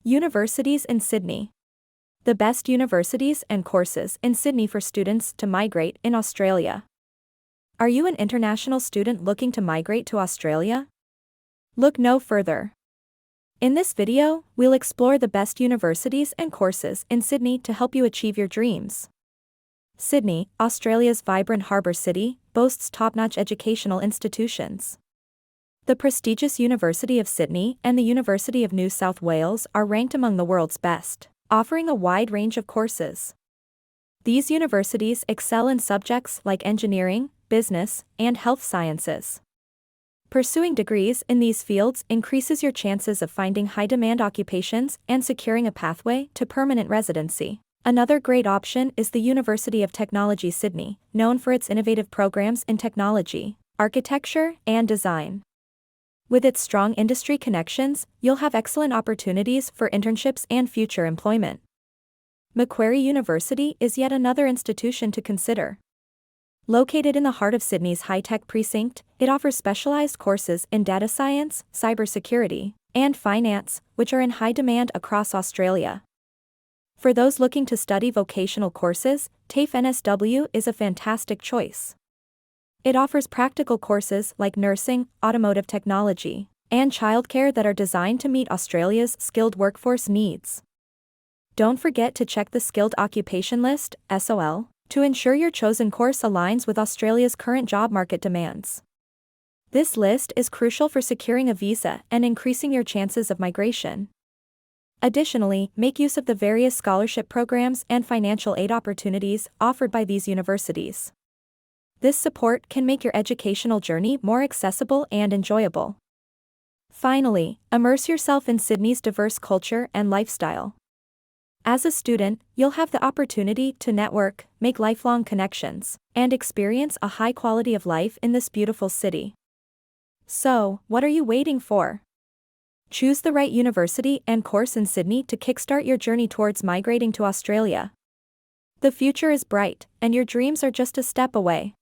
Universities in Sydney. The best universities and courses in Sydney for students to migrate in Australia. Are you an international student looking to migrate to Australia? Look no further. In this video, we'll explore the best universities and courses in Sydney to help you achieve your dreams. Sydney, Australia's vibrant harbour city, boasts top-notch educational institutions. The prestigious University of Sydney and the University of New South Wales are ranked among the world's best, offering a wide range of courses. These universities excel in subjects like engineering, business, and health sciences. Pursuing degrees in these fields increases your chances of finding high-demand occupations and securing a pathway to permanent residency. Another great option is the University of Technology Sydney, known for its innovative programs in technology, architecture, and design. With its strong industry connections, you'll have excellent opportunities for internships and future employment. Macquarie University is yet another institution to consider. Located in the heart of Sydney's high-tech precinct, it offers specialized courses in data science, cybersecurity, and finance, which are in high demand across Australia. For those looking to study vocational courses, TAFE NSW is a fantastic choice. It offers practical courses like nursing, automotive technology, and childcare that are designed to meet Australia's skilled workforce needs. Don't forget to check the Skilled Occupation List, SOL, to ensure your chosen course aligns with Australia's current job market demands. This list is crucial for securing a visa and increasing your chances of migration. Additionally, make use of the various scholarship programs and financial aid opportunities offered by these universities. This support can make your educational journey more accessible and enjoyable. Finally, immerse yourself in Sydney's diverse culture and lifestyle. As a student, you'll have the opportunity to network, make lifelong connections, and experience a high quality of life in this beautiful city. So, what are you waiting for? Choose the right university and course in Sydney to kickstart your journey towards migrating to Australia. The future is bright, and your dreams are just a step away.